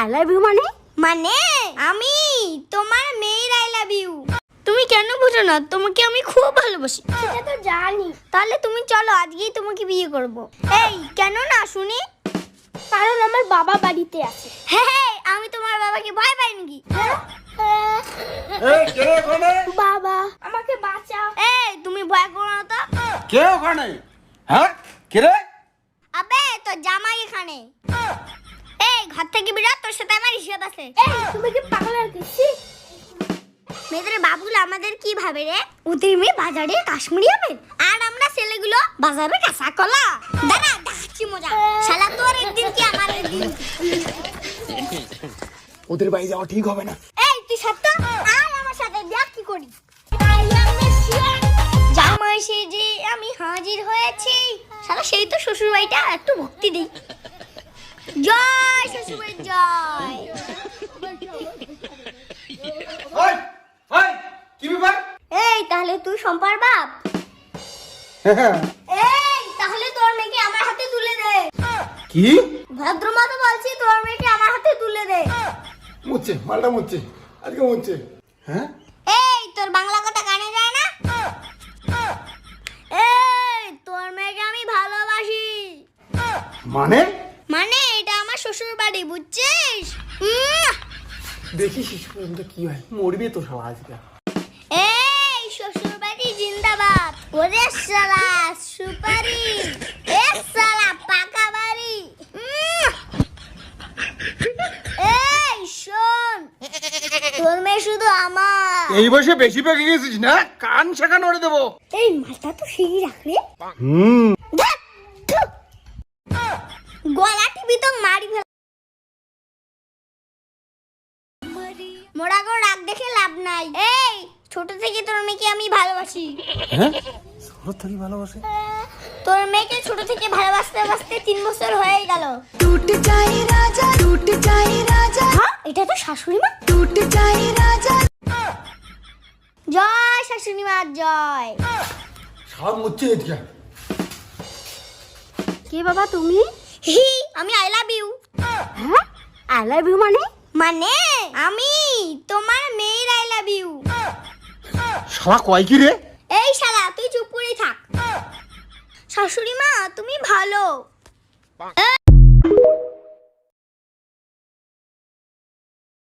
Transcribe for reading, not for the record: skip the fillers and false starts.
I love you মানে? মানে আমি তোমার মেয়ের আই লাভ ইউ। তুমি কেন বুঝো না? তোমাকে আমি খুব ভালোবাসি। সেটা তো জানি। তাহলে তুমি চলো, আজকেই তোমাকে বিয়ে করব। এই কেন না শুনি? কারণ আমার বাবা বাড়িতে আছে। হ্যাঁ, আমি তোমার বাবাকে ভয় পাই নাকি? এই কে ওখানে? বাবা আমাকে বাঁচাও। এই তুমি ভয় করো না তো। কে ওখানে? হ্যাঁ কে রে? আবে তো জামাই এখানে। এই ঘর থেকে বেরো, তোর সাথে আমার হিসাব আছে। এই তুমি কি পাগল হয়ে গেছি? মেয়েদের বাবুগুলো আমাদের কি ভাবে রে? ওদের মেয়ে বাজারে কাশ্মীরি হবে, আর আমরা ছেলেগুলো বাজারে কাঁচা কলা। দাঁড়া দেখাচ্ছি মজা। শালা তোর একদিন কি আমার একদিন। ওদের বাড়ি যাওয়া ঠিক হবে না। এই তুই সত্য আয় আমার সাথে, দেখ কি করি। জামাই সেজে আমি হাজির হয়েছি। শালা সেই তো শ্বশুর বাড়িটা, একটু ভক্তি দিই। জয় শ্বশুর বাড়ি জয়। ওই ওই কি ব্যাপার? এই তাহলে তুই সম্পার বাপ? এই তাহলে তোর মেয়েকে আমার হাতে তুলে দে। কি? ভদ্রমতো বলছি, তোর মেয়েকে আমার হাতে তুলে দে। মুচ্ছে মালটা মুচ্ছে, আজকে মুচ্ছে। হ্যাঁ এই তোর বাংলা কথা কানে যায় না? এই তোর মেয়েকে আমি ভালোবাসি। মানে? মানে এটা আমার শ্বশুর বাড়ি, বুঝছিস? দেখি শেষ পর্যন্ত কি হয়, মরবি তো সব আজকে। এই শ্বশুর বাড়ি জিন্দাবাদ। ওরে শালা সুপারি, এ শালা পাকা বাড়ি। এই শোন, তোর মেয়ে শুধু আমার। এই বয়সে বেশি পেকে গেছিস না, কান শেখা নড়ে দেবো। এই মালটা তো সেই রাখলে। গলা টিপি তো মারি ফেল। মোড়া গো রাগ দেখে লাভ নাই। এই ছোট থেকে তোর মেয়েকে আমি ভালোবাসি। হ্যাঁ ছোট থেকে ভালোবাসে? তোর মেয়েকে ছোট থেকে ভালোবাসতে বাসতে 3 বছর হয়ে গেল। टूट जाए राजा टूट जाए राजा হ্যাঁ এটা তো শাশুড়ি মা। टूट जाए राजा জয় শাশুড়ি মা জয়। সব মুচ্ছে এদিকে। কে বাবা তুমি? হি আমি আই লাভ ইউ। হ্যাঁ আই লাভ ইউ মানে? মানে আমি তোমার মেয়ের আই লাভ ইউ। শালা কয় কি রে? এই শালা তুই চুপ করে থাক। শাশুড়ি মা তুমি ভালো।